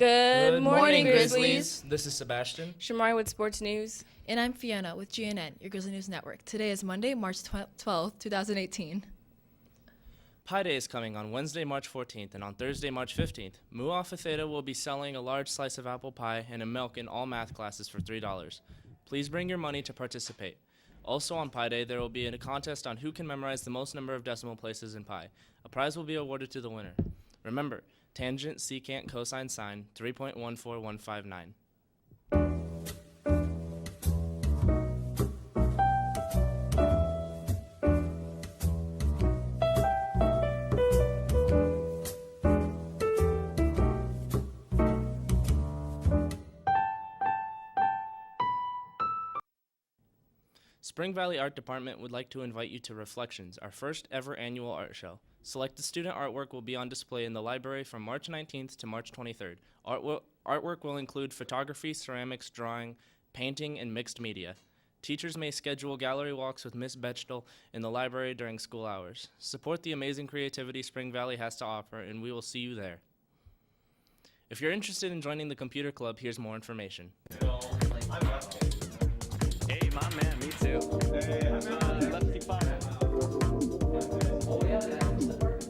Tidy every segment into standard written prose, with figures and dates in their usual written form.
Good morning, Grizzlies. This is Sebastian. Shamari with Sports News. And I'm Fiona with GNN, your Grizzly News Network. Today is Monday, March 12th, 2018. Pi Day is coming on Wednesday, March 14th, and on Thursday, March 15th. Mu Alpha Theta will be selling a large slice of apple pie and a milk in all math classes for $3. Please bring your money to participate. Also on Pi Day, there will be a contest on who can memorize the most number of decimal places in pi. A prize will be awarded to the winner. Remember, tangent, secant, cosine, sine, 3.14159. Spring Valley Art Department would like to invite you to Reflections, our first ever annual art show. Selected student artwork will be on display in the library from March 19th to March 23rd. Artwork will include photography, ceramics, drawing, painting, and mixed media. Teachers may schedule gallery walks with Miss Bechtel in the library during school hours. Support the amazing creativity Spring Valley has to offer, and we will see you there. If you're interested in joining the computer club, here's more information. Hey, my man, me too. Hey, I'm Lefty Five. Oh, yeah, that's the part.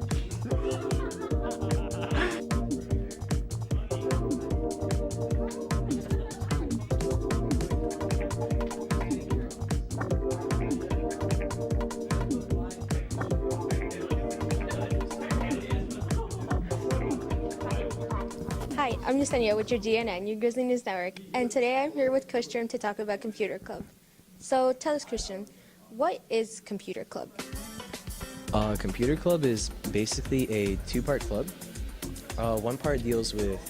Hi, I'm Yesenia with your GNN, your Grizzly News Network, and today I'm here with Christian to talk about Computer Club. So tell us, Christian, what is Computer Club? Computer Club is basically a two-part club. One part deals with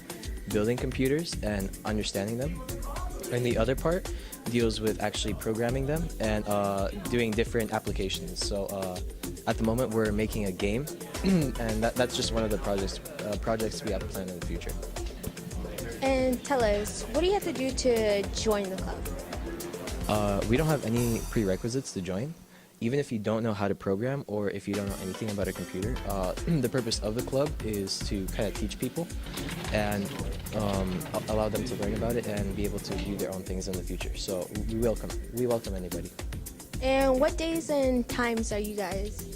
building computers and understanding them, and the other part deals with actually programming them and doing different applications. So at the moment we're making a game, and that's just one of the projects we have planned in the future. And tell us, what do you have to do to join the club? We don't have any prerequisites to join. Even if you don't know how to program or if you don't know anything about a computer, the purpose of the club is to kind of teach people and allow them to learn about it and be able to do their own things in the future. So we welcome anybody. And what days and times are you guys?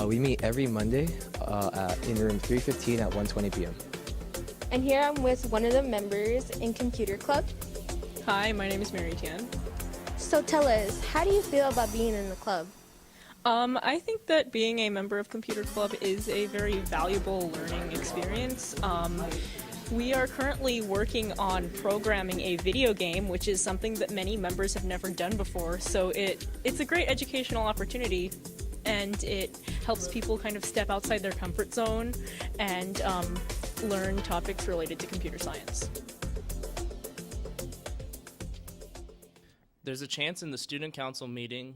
We meet every Monday in room 315 at 1:20 p.m. And here I'm with one of the members in Computer Club. Hi, my name is Mary Tian. So tell us, how do you feel about being in the club? I think that being a member of Computer Club is a very valuable learning experience. We are currently working on programming a video game, which is something that many members have never done before, so it's a great educational opportunity, and it helps people kind of step outside their comfort zone and learn topics related to computer science. There's a change in the student council meeting.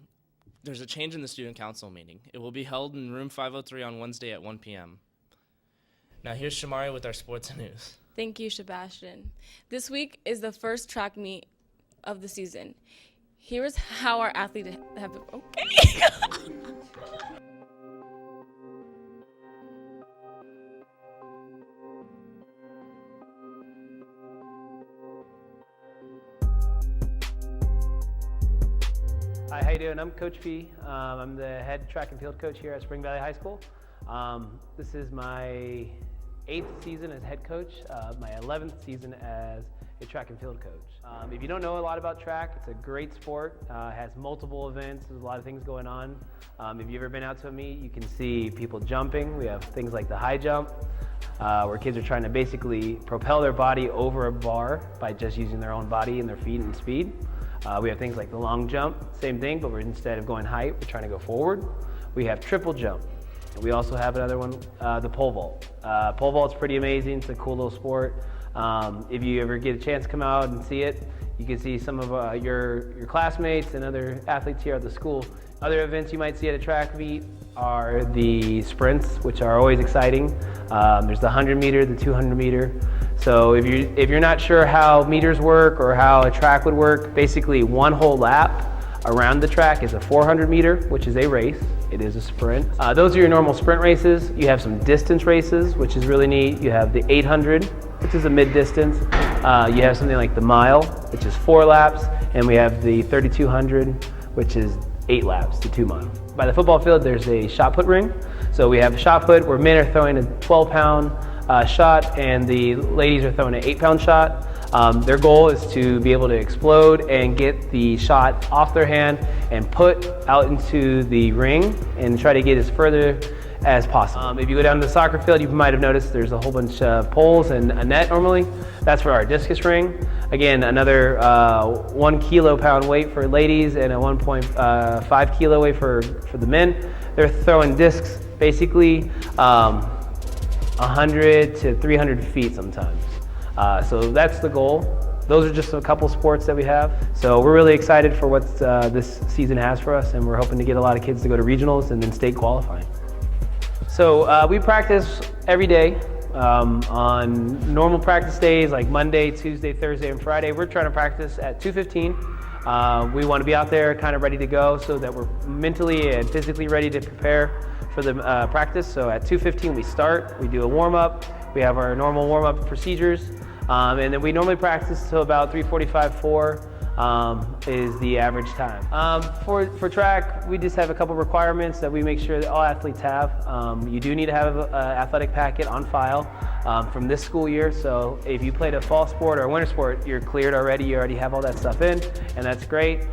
It will be held in room 503 on Wednesday at 1 p.m. Now here's Shamari with our sports news. Thank you, Sebastian. This week is the first track meet of the season. Here is how our athletes have... Okay. Hi, how you doing? I'm Coach P. I'm the head track and field coach here at Spring Valley High School. This is my 8th season as head coach, my 11th season as a track and field coach. If you don't know a lot about track, it's a great sport. It has multiple events. There's a lot of things going on. If you've ever been out to a meet, you can see people jumping. We have things like the high jump, where kids are trying to basically propel their body over a bar by just using their own body and their feet and speed. We have things like the long jump, same thing, but instead of going height, we're trying to go forward. We have triple jump. And we also have another one, the pole vault. Pole vault's pretty amazing. It's a cool little sport. If you ever get a chance to come out and see it, you can see some of your classmates and other athletes here at the school. Other events you might see at a track meet are the sprints, which are always exciting. There's the 100 meter, the 200 meter. So if you're not sure how meters work or how a track would work, basically one whole lap around the track is a 400 meter, which is a race. It is a sprint. Those are your normal sprint races. You have some distance races, which is really neat. You have the 800, which is a mid-distance. You have something like the mile, which is 4 laps, and we have the 3200, which is 8 laps, the 2 mile. By the football field, there's a shot put ring. So we have a shot put where men are throwing a 12-pound shot and the ladies are throwing an 8-pound shot. Their goal is to be able to explode and get the shot off their hand and put out into the ring and try to get as further as possible. If you go down to the soccer field, you might have noticed there's a whole bunch of poles and a net normally. That's for our discus ring. Again, another 1 kilo-pound weight for ladies and a 1.5 kilo weight for the men. They're throwing discs basically 100 to 300 feet sometimes. So that's the goal. Those are just a couple sports that we have. So we're really excited for what this season has for us, and we're hoping to get a lot of kids to go to regionals and then state qualifying. So we practice every day. On normal practice days like Monday, Tuesday, Thursday, and Friday, we're trying to practice at 2:15. We want to be out there kind of ready to go so that we're mentally and physically ready to prepare for the practice. So at 2:15 we start, we do a warm-up, we have our normal warm-up procedures, and then we normally practice till about 3:45, 4 is the average time. For track, we just have a couple requirements that we make sure that all athletes have. You do need to have an athletic packet on file from this school year, so if you played a fall sport or a winter sport, you're cleared already, you already have all that stuff in, and that's great.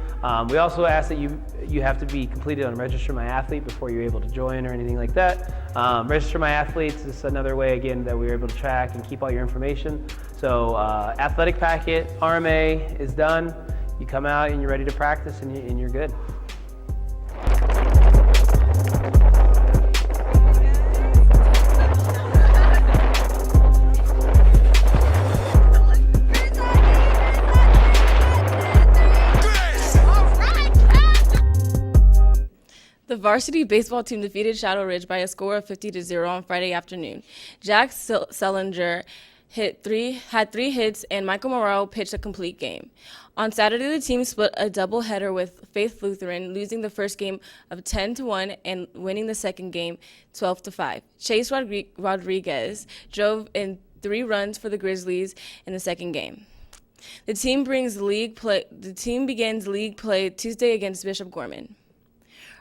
We also ask that you have to be completed on Register My Athlete before you're able to join or anything like that. Register My Athletes is another way, again, that we're able to track and keep all your information. So athletic packet, RMA is done. You come out and you're ready to practice and you're good. The varsity baseball team defeated Shadow Ridge by a score of 50-0 on Friday afternoon. Jack Sellinger had 3 hits, and Michael Morrell pitched a complete game. On Saturday, the team split a doubleheader with Faith Lutheran, losing the first game of 10-1 and winning the second game 12-5. Chase Rodriguez drove in 3 runs for the Grizzlies in the second game. The team begins league play Tuesday against Bishop Gorman.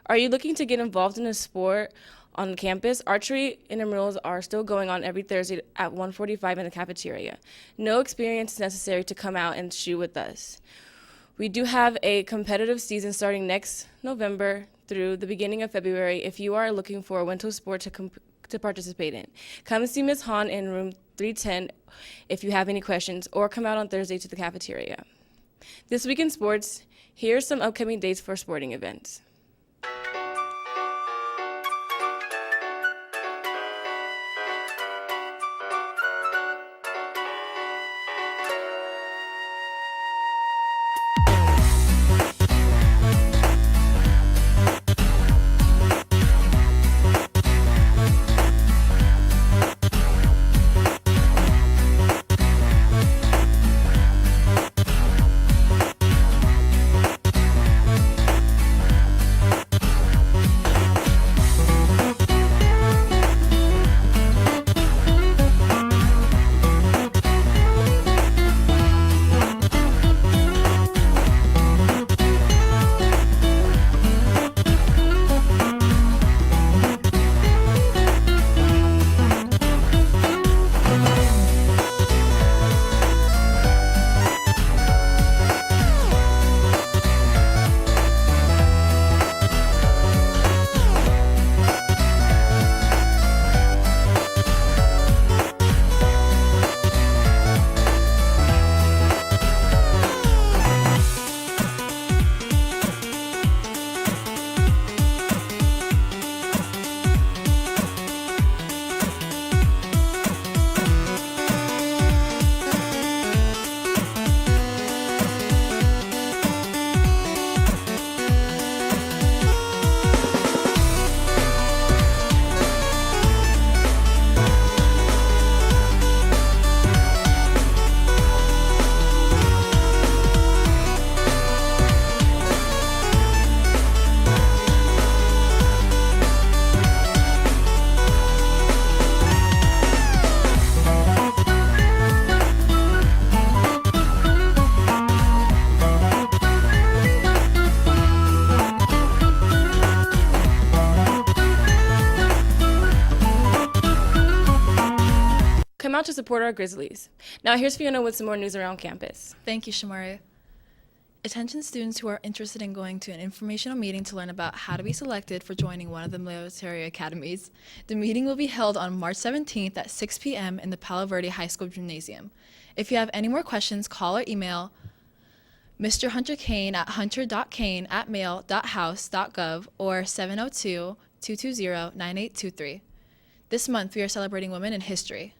Are you looking to get involved in a sport on campus? Archery intramurals are still going on every Thursday at 1:45 in the cafeteria. No experience is necessary to come out and shoot with us. We do have a competitive season starting next November through the beginning of February if you are looking for a winter sport to participate in. Come see Ms. Hahn in room 310 if you have any questions, or come out on Thursday to the cafeteria. This week in sports, here are some upcoming dates for sporting events. out to support our Grizzlies. Now here's Fiona with some more news around campus. Thank you, Shamari. Attention students who are interested in going to an informational meeting to learn about how to be selected for joining one of the military academies. The meeting will be held on March 17th at 6 p.m. in the Palo Verde High School Gymnasium. If you have any more questions, call or email Mr. Hunter Kane at hunter.kane@mail.house.gov or 702-220-9823. This month, we are celebrating women in history.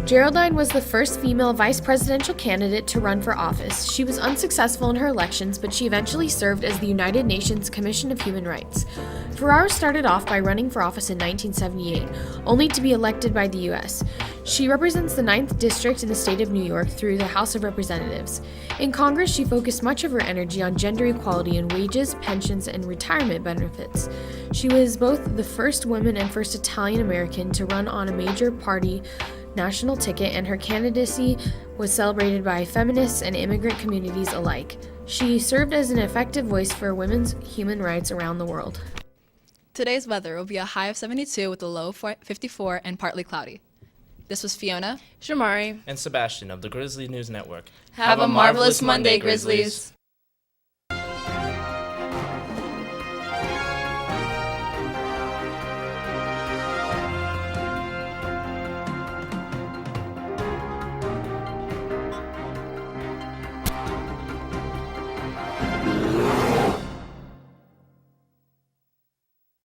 Geraldine was the first female vice presidential candidate to run for office. She was unsuccessful in her elections, but she eventually served as the United Nations Commission of Human Rights. Ferraro started off by running for office in 1978, only to be elected by the U.S. She represents the 9th District in the state of New York through the House of Representatives. In Congress, she focused much of her energy on gender equality in wages, pensions, and retirement benefits. She was both the first woman and first Italian American to run on a major party national ticket, and her candidacy was celebrated by feminists and immigrant communities alike. She served as an effective voice for women's human rights around the world. Today's weather will be a high of 72 with a low of 54 and partly cloudy. This was Fiona, Shamari. And Sebastian of the Grizzly News Network. Have a marvelous Monday, Grizzlies.